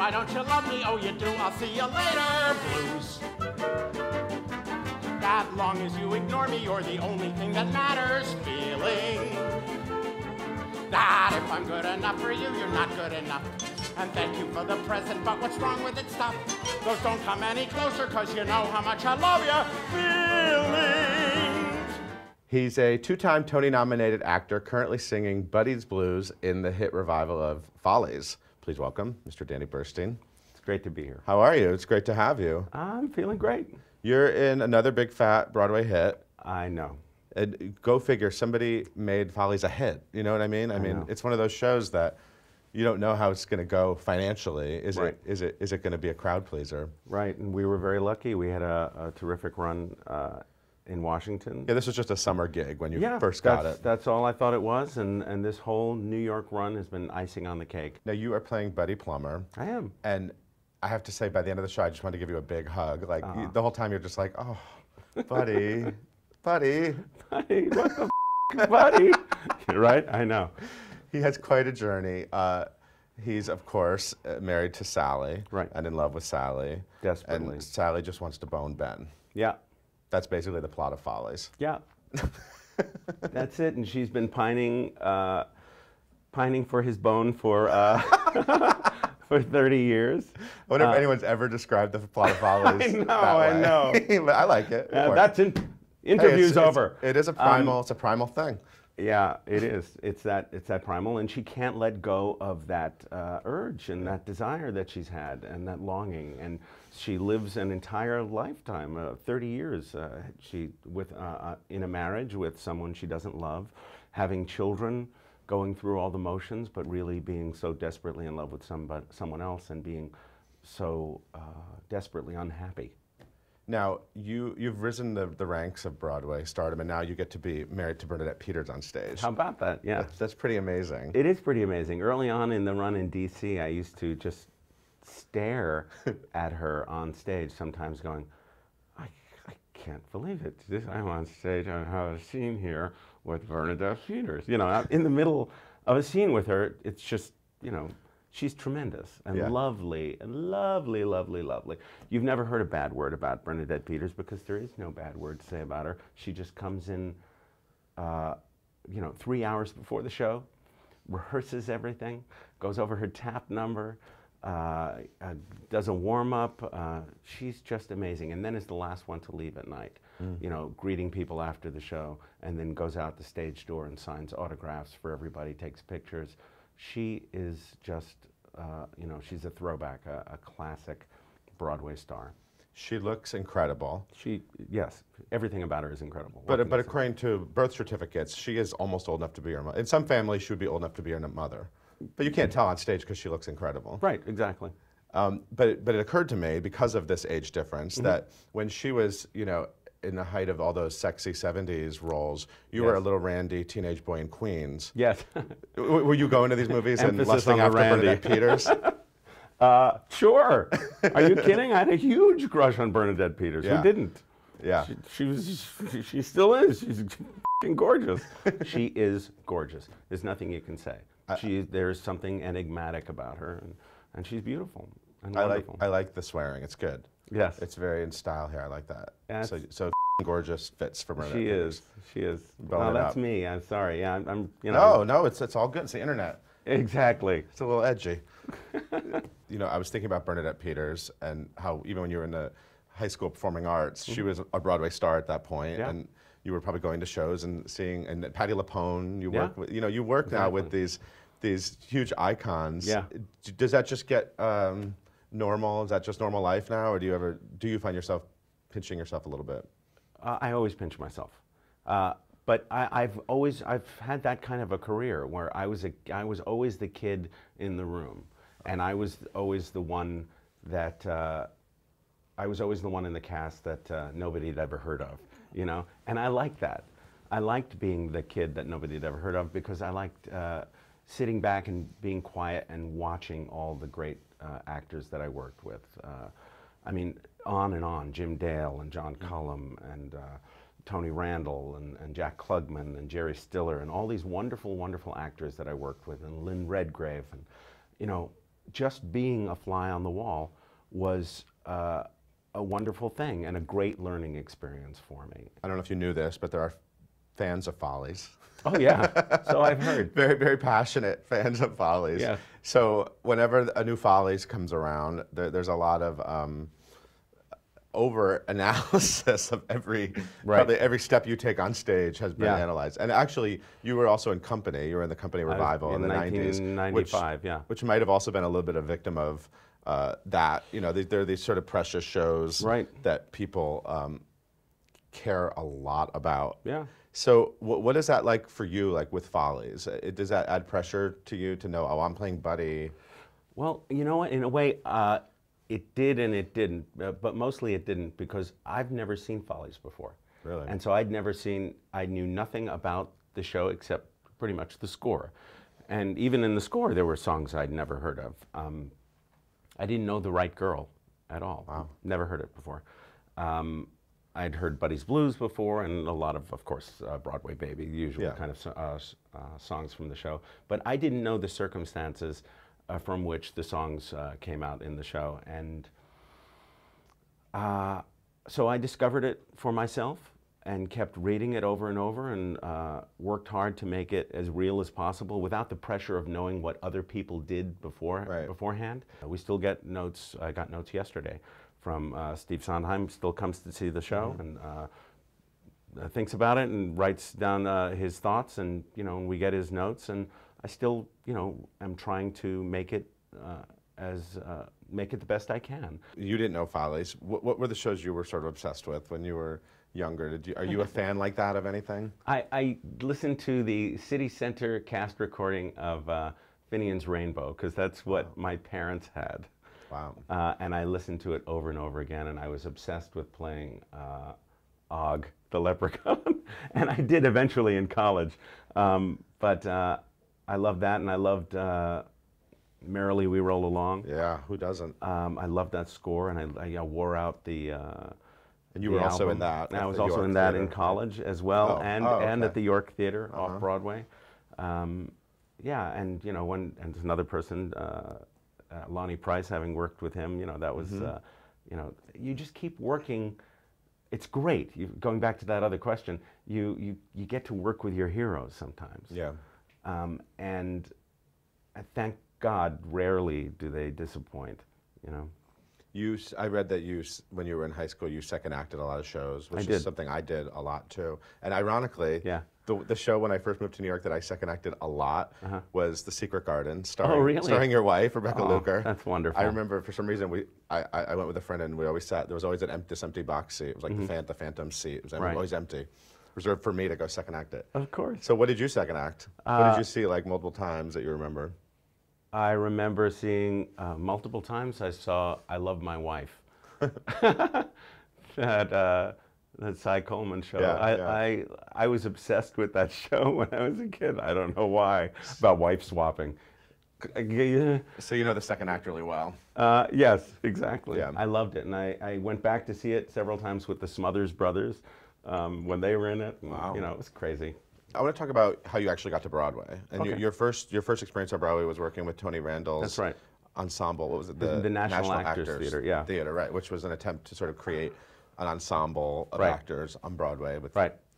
Why don't you love me? Oh, you do. I'll see you later. Blues. As long as you ignore me, you're the only thing that matters. Feeling that if I'm good enough for you, you're not good enough. And thank you for the present, but what's wrong with it? Stop. Those don't come any closer, cause you know how much I love you. Feelings. He's a two-time Tony-nominated actor currently singing Buddy's Blues in the hit revival of Follies. Please welcome Mr. Danny Burstein. It's great to be here. How are you? It's great to have you. I'm feeling great. You're in another big fat Broadway hit. I know. Go figure, somebody made Follies a hit. You know what I mean? I mean, it's one of those shows that you don't know how it's going to go financially. Is it going to be a crowd pleaser? Right, and we were very lucky. We had a terrific run in Washington. Yeah, this was just a summer gig when you first got it. That's all I thought it was, and this whole New York run has been icing on the cake. Now you are playing Buddy Plummer. I am. And I have to say, by the end of the show, I just wanted to give you a big hug. Like, the whole time you're just like, oh, Buddy, Buddy. Buddy, what the Buddy? Right? I know. He has quite a journey. He's, of course, married to Sally. Right. And in love with Sally. Desperately. And Sally just wants to bone Ben. Yeah. That's basically the plot of Follies. Yeah. That's it. And she's been pining for his bone for... for 30 years. I wonder if anyone's ever described the plot of Follies. I know. But I like it. That's interview's over. It is a primal. It's a primal thing. Yeah, it is. It's that primal, and she can't let go of that urge and that desire that she's had and that longing. And she lives an entire lifetime, 30 years, in a marriage with someone she doesn't love, having children, going through all the motions, but really being so desperately in love with someone else and being so desperately unhappy. Now, you've risen the ranks of Broadway stardom, and now you get to be married to Bernadette Peters on stage. How about that? Yeah. That's pretty amazing. It is pretty amazing. Early on in the run in D.C., I used to just stare at her on stage, sometimes going, I can't believe it. I'm on stage, I have a scene here with Bernadette Peters. You know, in the middle of a scene with her, it's just, you know, she's tremendous and lovely and lovely, lovely, lovely. You've never heard a bad word about Bernadette Peters because there is no bad word to say about her. She just comes in, you know, 3 hours before the show, rehearses everything, goes over her tap number, does a warm-up. She's just amazing, and then is the last one to leave at night, you know, greeting people after the show, and then goes out the stage door and signs autographs for everybody, takes pictures. She is just, you know, she's a throwback, a classic Broadway star. She looks incredible. Yes, everything about her is incredible. But according to birth certificates, she is almost old enough to be your mother. In some families, she would be old enough to be your mother. But you can't tell on stage because she looks incredible. Right, exactly. But it occurred to me, because of this age difference, that when she was, you know, in the height of all those sexy 70s roles, you were a little randy teenage boy in Queens. Yes. Were you going to these movies and lusting after Bernadette Peters? Sure. Are you kidding? I had a huge crush on Bernadette Peters. Who didn't? Yeah. She still is. She's f***ing gorgeous. She is gorgeous. There's nothing you can say. There's something enigmatic about her, and she's beautiful and wonderful. I like the swearing. It's good. Yes. It's very in style here. I like that. Yeah, so gorgeous fits for Bernadette. She is. She is. Well, that's me. I'm sorry. Yeah, I'm. You know. No, it's all good. It's the internet. Exactly. It's a little edgy. You know, I was thinking about Bernadette Peters and how even when you were in the high school performing arts, she was a Broadway star at that point, and you were probably going to shows and seeing, and Patti LuPone. You work with, you know, you work now with these huge icons. Yeah. Does that just get normal? Is that just normal life now, or do you find yourself pinching yourself a little bit? I always pinch myself, but I've had that kind of a career where I was always the kid in the room, and I was always the one that in the cast that nobody had ever heard of, you know, and I liked that. I liked being the kid that nobody had ever heard of because I liked sitting back and being quiet and watching all the great actors that I worked with. I mean, on and on, Jim Dale and John Cullum and Tony Randall and Jack Klugman and Jerry Stiller and all these wonderful, wonderful actors that I worked with, and Lynn Redgrave. And, you know, just being a fly on the wall was a wonderful thing and a great learning experience for me. I don't know if you knew this, but there are fans of Follies. Oh yeah, so I've heard. Very, very passionate fans of Follies. Yeah. So whenever a new Follies comes around, there's a lot of over-analysis of probably every step you take on stage has been analyzed. And actually, you were also in Company. You were in the Company revival in the 90s. 1995, which might have also been a little bit a victim of that. You know, there are these sort of precious shows that people care a lot about. Yeah. So what is that like for you, like with Follies? Does that add pressure to you to know, oh, I'm playing Buddy? Well, you know what, in a way, it did and it didn't, but mostly it didn't because I've never seen Follies before. Really? And so I knew nothing about the show except pretty much the score. And even in the score, there were songs I'd never heard of. I didn't know The Right Girl at all. Wow. Never heard it before. I'd heard Buddy's Blues before and a lot of course, Broadway Baby, the usual kind of songs from the show. But I didn't know the circumstances from which the songs came out in the show. And so I discovered it for myself and kept reading it over and over and worked hard to make it as real as possible without the pressure of knowing what other people did beforehand. We still get notes. I got notes yesterday from Steve Sondheim, still comes to see the show and thinks about it and writes down his thoughts, and and we get his notes, and I still am trying to make it make it the best I can. You didn't know Follies. What were the shows you were sort of obsessed with when you were younger? Are you a fan like that of anything? I listened to the City Center cast recording of Finian's Rainbow because that's what my parents had. Wow. And I listened to it over and over again, and I was obsessed with playing Og, the leprechaun. And I did eventually in college. But I loved that, and I loved Merrily We Roll Along. Yeah, who doesn't? I loved that score, and I wore out the and you were also in that. And I was also in that in college as well, and at the York Theater off Broadway. Yeah, and and there's another person, Lonnie Price, having worked with him, that was, you just keep working. It's great. Going back to that other question, you get to work with your heroes sometimes. Yeah. And thank God, rarely do they disappoint. I read that when you were in high school, you second acted a lot of shows, which is something I did a lot too. And ironically, the show when I first moved to New York that I second acted a lot was The Secret Garden, starring your wife, Rebecca Luker. That's wonderful. I remember for some reason I went with a friend and we always sat. There was always this empty box seat. It was like the Phantom seat. It was always empty, reserved for me to go second act it. Of course. So what did you second act? What did you see like multiple times that you remember? I remember seeing multiple times. I saw I Love My Wife. That Cy Coleman show. I was obsessed with that show when I was a kid. I don't know why. About wife swapping. So you know the second act really well. Yes, exactly. Yeah. I loved it, and I went back to see it several times with the Smothers Brothers when they were in it. And, wow. it was crazy. I want to talk about how you actually got to Broadway. And your first experience on Broadway was working with Tony Randall's ensemble. What was it? The National Actors Theater, yeah. Theater, right, which was an attempt to sort of create an ensemble of actors on Broadway.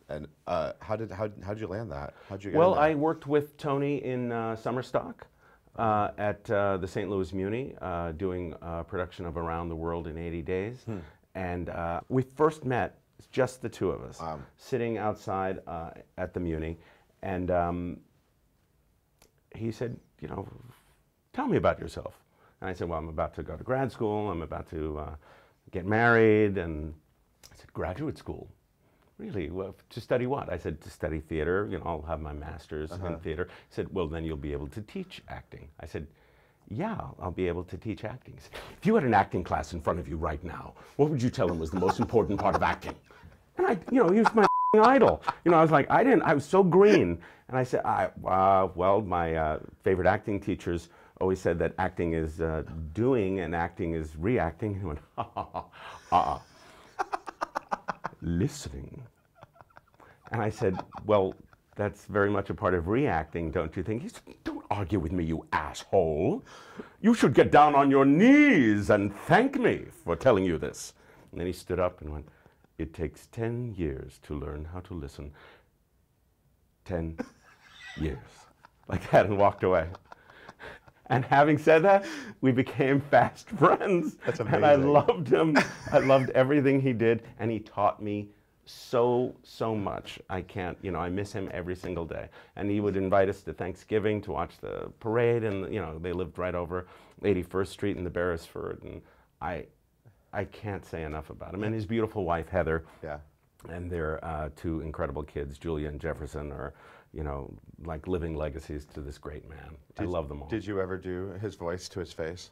And how did you land that? How'd you get in there? I worked with Tony in summer stock at the St. Louis Muni doing a production of Around the World in 80 Days. And we first met, just the two of us, sitting outside at the Muni. And he said, tell me about yourself. And I said, well, I'm about to go to grad school. I'm about to get married. And I said, graduate school? Really? Well, to study what? I said, to study theater. I'll have my master's in theater. He said, well, then you'll be able to teach acting. I said, yeah, I'll be able to teach acting. He said, if you had an acting class in front of you right now, what would you tell them was the most important part of acting? And he was my idol. I was like, I was so green. And I said, well, my favorite acting teachers always said that acting is doing and acting is reacting. He went, listening. And I said, well, that's very much a part of reacting, don't you think? He said, don't argue with me, you asshole. You should get down on your knees and thank me for telling you this. And then he stood up and went, it takes 10 years to learn how to listen. 10 years. Like that, and walked away. And having said that, we became fast friends. That's amazing. And I loved him. I loved everything he did, and he taught me so much. I can't, you know, I miss him every single day. And he would invite us to Thanksgiving to watch the parade, and, you know, they lived right over 81st Street in the Beresford, and I can't say enough about him. And his beautiful wife, Heather. Yeah. And their two incredible kids, Julia and Jefferson, are, you know, like living legacies to this great man. I love them all. Did you ever do his voice to his face?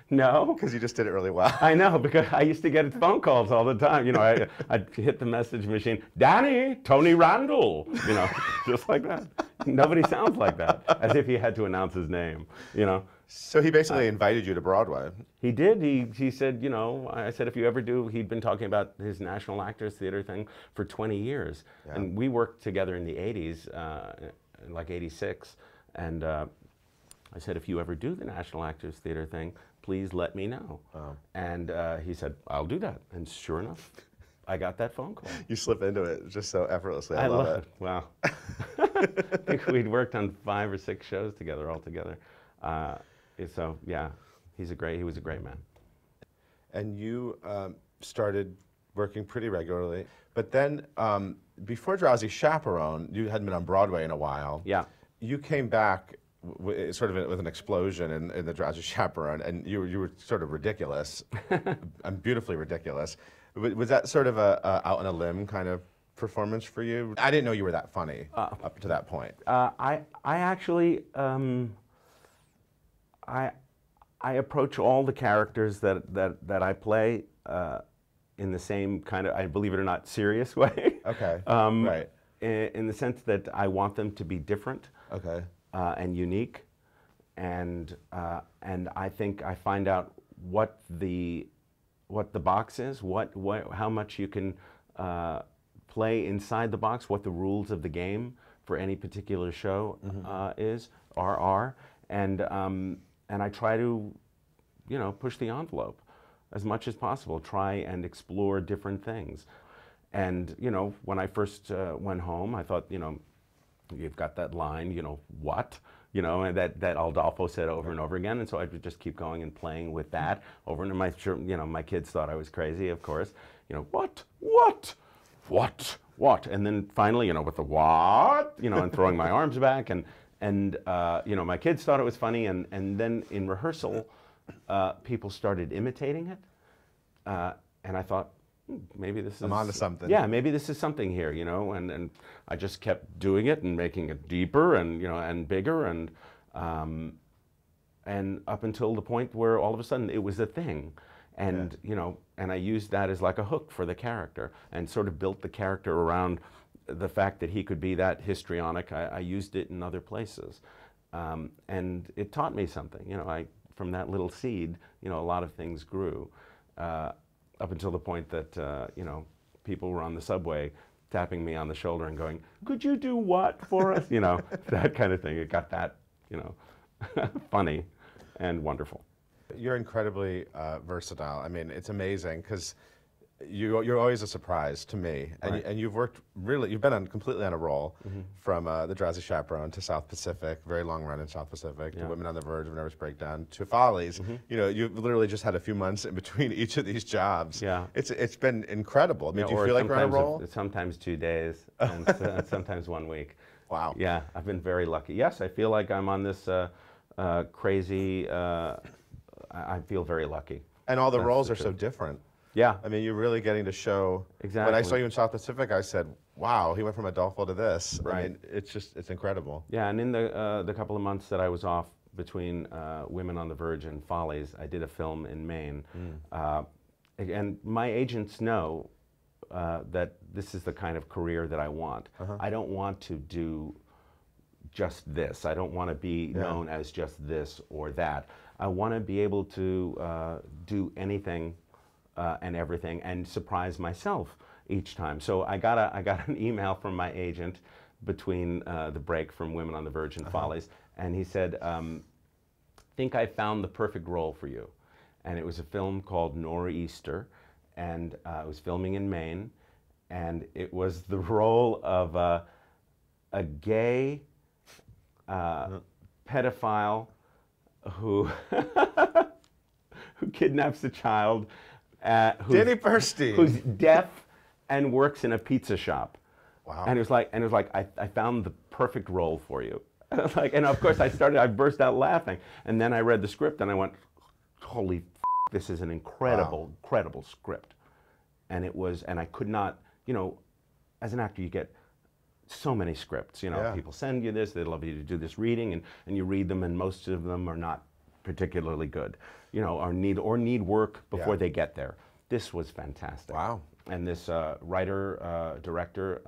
No. Because you just did it really well. I know, because I used to get phone calls all the time. You know, I'd hit the message machine, Danny, Tony Randall, you know, just like that. Nobody sounds like that, as if he had to announce his name, you know. So he basically invited you to Broadway. He did. He said, you know, I said, if you ever do, he'd been talking about his National Actors Theater thing for 20 years. Yeah. And we worked together in the 80s, like 86. And I said, if you ever do the National Actors Theater thing, please let me know. Oh. And he said, I'll do that. And sure enough, I got that phone call. You slip into it just so effortlessly. I love it. Wow. I think we'd worked on 5 or 6 shows together altogether. So yeah, he was a great man. And you started working pretty regularly, but then before Drowsy Chaperone, you hadn't been on Broadway in a while. Yeah. You came back sort of with an explosion in the Drowsy Chaperone, and you were sort of ridiculous, and beautifully ridiculous. Was that sort of a out on a limb kind of performance for you? I didn't know you were that funny up to that point. I actually. I approach all the characters that I play in the same kind of, I believe it or not, serious way. Okay. Right. In the sense that I want them to be different. Okay. And unique, and I think I find out what the box is, how much you can play inside the box, what the rules of the game for any particular show are, and I try to, you know, push the envelope as much as possible, try and explore different things. And, you know, when I first went home, I thought, you know, you've got that line, you know, what? You know, and that Aldolfo said over and over again, and so I would just keep going and playing with that over and my kids thought I was crazy, of course. You know, what? And then finally, you know, with the what? You know, and throwing my arms back, and you know, my kids thought it was funny, and then in rehearsal, people started imitating it, and I thought, maybe this is... I'm onto something. Yeah, maybe this is something here, you know, and I just kept doing it and making it deeper and, you know, and bigger, and up until the point where all of a sudden it was a thing. And, you know, and I used that as like a hook for the character and sort of built the character around the fact that he could be that histrionic. I used it in other places. And it taught me something, you know, from that little seed, you know, a lot of things grew. Up until the point that, you know, people were on the subway tapping me on the shoulder and going, could you do what for us? You know, that kind of thing. It got that, you know, funny and wonderful. You're incredibly versatile. I mean, it's amazing because you're always a surprise to me, and, right. And you've worked really, you've been completely on a roll from the Drowsy Chaperone to South Pacific, very long run in South Pacific, to Women on the Verge of Nervous Breakdown, to Follies. You know, you've literally just had a few months in between each of these jobs. Yeah. It's been incredible. I mean, do you feel like you're on a roll? Sometimes 2 days, and sometimes 1 week. Wow. Yeah, I've been very lucky. Yes, I feel like I'm on this crazy, I feel very lucky. And all the roles are so different. Yeah. I mean, you're really getting to show. Exactly. When I saw you in South Pacific, I said, wow, he went from Adolfo to this. Right. I mean, it's incredible. Yeah, and in the couple of months that I was off between Women on the Verge and Follies, I did a film in Maine. And my agents know that this is the kind of career that I want. I don't want to do just this. I don't want to be known as just this or that. I want to be able to do anything and everything and surprise myself each time. So I got an email from my agent between the break from Women on the Verge and Follies, and he said, think I found the perfect role for you. And it was a film called Nor'easter, and it was filming in Maine, and it was the role of a gay pedophile who who kidnaps a child, Danny Burstein, who's deaf and works in a pizza shop. Wow. And it was like, I found the perfect role for you. And of course I burst out laughing. And then I read the script and I went, holy f***, this is an incredible, incredible script. And it was, and I could not, you know, as an actor you get so many scripts, you know, people send you this, they love you to do this reading, and you read them, and most of them are not particularly good, you know, or need work before they get there. This was fantastic. Wow. And this writer, director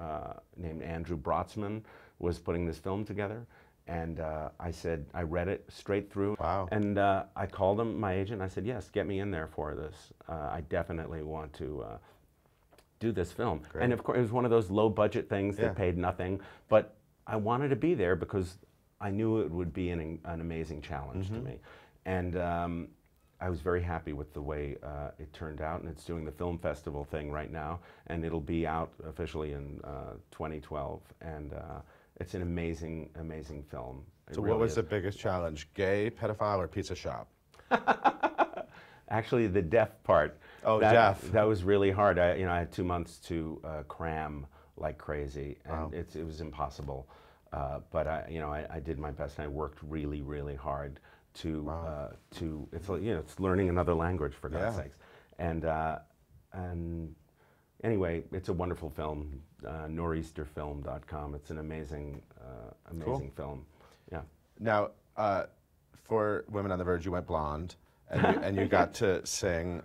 named Andrew Brotzman was putting this film together. And I read it straight through. Wow. And I called him, my agent, I said, yes, get me in there for this. I definitely want to do this film. Great. And of course, it was one of those low budget things that paid nothing, but I wanted to be there because I knew it would be an amazing challenge to me. And I was very happy with the way it turned out, and it's doing the film festival thing right now, and it'll be out officially in 2012, and it's an amazing, amazing film. So what was the biggest challenge, gay, pedophile, or pizza shop? Actually, the deaf part. Oh, deaf. That was really hard. I had 2 months to cram like crazy, and it was impossible. But I did my best, and I worked really, really hard to it's like, it's learning another language, for God's sakes. And anyway, it's a wonderful film. Nor'easterfilm.com. It's an amazing, amazing film. Yeah. Now, for Women on the Verge, you went blonde, and you got to sing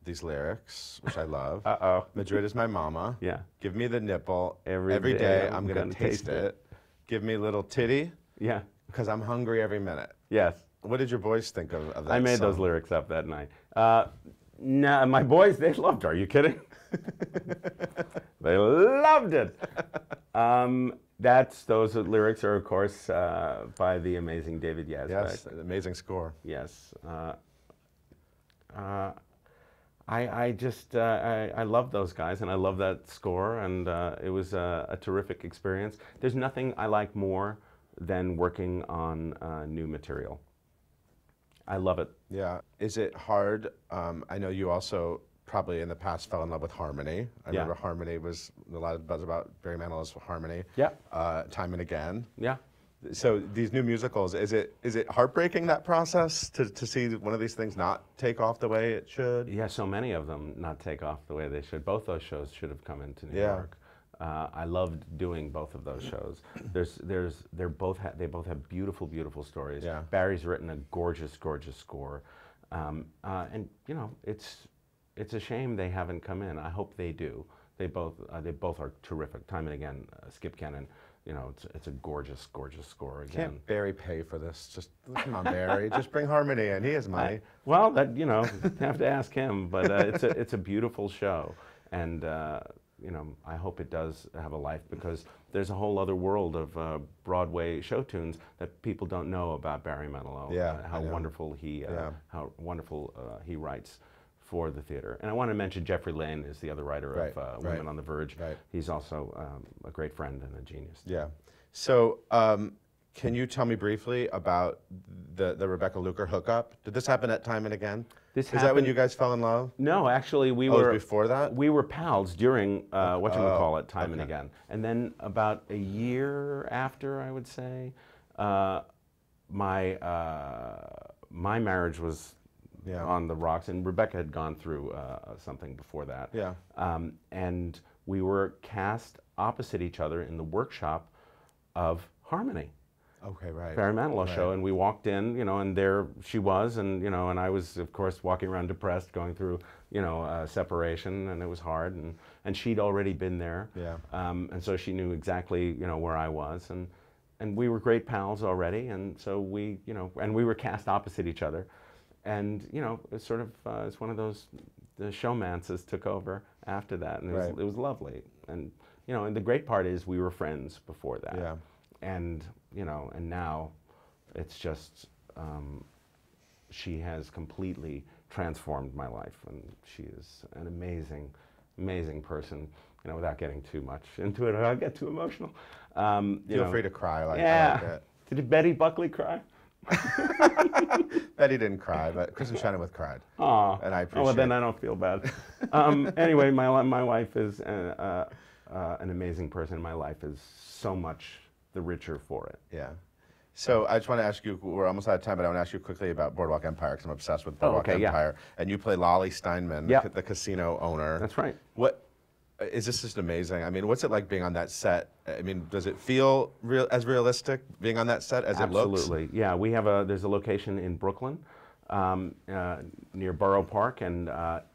these lyrics, which I love. Uh-oh. Madrid is my mama. Yeah. Give me the nipple. Every day I'm gonna taste it. Give me a little titty. Yeah. Because I'm hungry every minute. Yes. What did your boys think of that I made song? those lyrics up that night. No, my boys, they loved it. Are you kidding? They loved it. Those lyrics are, of course, by the amazing David Yazbek. Yes, amazing score. Yes. I love those guys, and I love that score, and it was a terrific experience. There's nothing I like more than working on new material. I love it. Yeah. Is it hard? I know you also probably in the past fell in love with harmony. I remember harmony was a lot of buzz about Barry Manilow's Harmony. Yeah. Time and Again. Yeah. So these new musicals, is it heartbreaking, that process, to see one of these things not take off the way it should? Yeah, so many of them not take off the way they should. Both those shows should have come into New York. I loved doing both of those shows. They both have beautiful, beautiful stories. Yeah. Barry's written a gorgeous, gorgeous score, and it's a shame they haven't come in. I hope they do. They both are terrific. Time and Again, Skip Kennan. It's a gorgeous, gorgeous score again. Can't Barry pay for this? Just come on, Barry. Just bring harmony in. He has money. Well, that have to ask him. But it's a beautiful show, and I hope it does have a life, because there's a whole other world of Broadway show tunes that people don't know about Barry Manilow. Yeah, how wonderful he writes for the theater. And I want to mention Jeffrey Lane is the other writer of Women on the Verge. Right. He's also a great friend and a genius. Yeah. So can you tell me briefly about the Rebecca Luker hookup? Did this happen at Time and Again? Is that when you guys fell in love? No, actually we were. Before that? We were pals during whatchamacallit, Time and Again. And then about a year after, I would say, my marriage was on the rocks, and Rebecca had gone through something before that. Yeah. And we were cast opposite each other in the workshop of Harmony. Okay, right. Barry Manilow show, and we walked in, and there she was, and and I was, of course, walking around depressed, going through, separation, and it was hard, and she'd already been there. Yeah. And so she knew exactly, where I was, and we were great pals already, and so we, and we were cast opposite each other. And it's sort of it's one of those, the showmances took over after that, and it was lovely. And you know, and the great part is we were friends before that. Yeah. And, you know, and now it's just, she has completely transformed my life, and she is an amazing, amazing person. You know, without getting too much into it, I'll get too emotional. Feel free to cry. Like, yeah. I like it. Did Betty Buckley cry? Betty didn't cry, but Kristen Chenoweth cried. Aw. And I appreciate. Oh, well, then I don't feel bad. Anyway, my wife is an amazing person. My life is so much the richer for it. Yeah. So I just want to ask you, we're almost out of time, but I want to ask you quickly about Boardwalk Empire, because I'm obsessed with Boardwalk Empire. Yeah. And you play Lolly Steinman, the casino owner. That's right. What is this just amazing? I mean, what's it like being on that set? I mean, does it feel as realistic being on that set as it looks? Absolutely. Yeah, we have there's a location in Brooklyn near Borough Park, and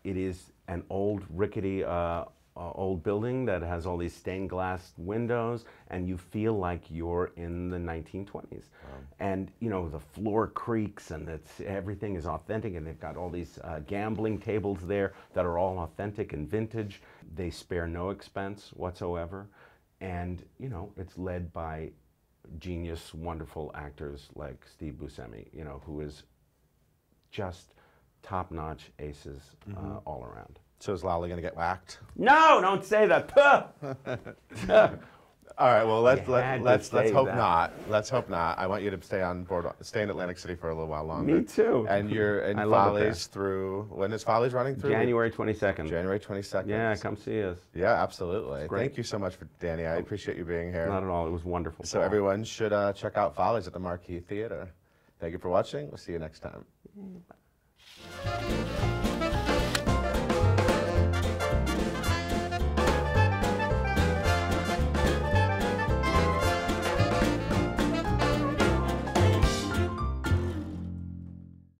it is an old, rickety old building that has all these stained glass windows, and you feel like you're in the 1920s. Wow. And you know, the floor creaks, and everything is authentic, and they've got all these gambling tables there that are all authentic and vintage. They spare no expense whatsoever, and you know, it's led by genius, wonderful actors like Steve Buscemi, you know, who is just top-notch aces all around. So is Lolly going to get whacked? No, don't say that. All right, well let's hope that. not. Let's hope not. I want you to stay on board, stay in Atlantic City for a little while longer. Me too. And you're in Follies through, when is Follies running through? January 22nd. January 22nd. Yeah, come see us. Yeah, absolutely. Thank you so much for Danny. I appreciate you being here. Not at all. It was wonderful. So everyone should check out Follies at the Marquee Theater. Thank you for watching. We'll see you next time.